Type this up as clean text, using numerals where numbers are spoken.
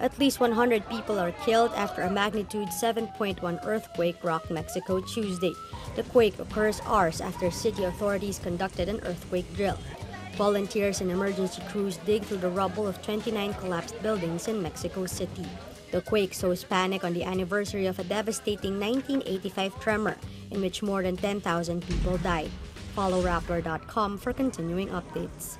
At least 100 people are killed after a magnitude 7.1 earthquake rocked Mexico Tuesday. The quake occurs hours after city authorities conducted an earthquake drill. Volunteers and emergency crews dig through the rubble of 29 collapsed buildings in Mexico City. The quake sows panic on the anniversary of a devastating 1985 tremor in which more than 10,000 people died. Follow Rappler.com for continuing updates.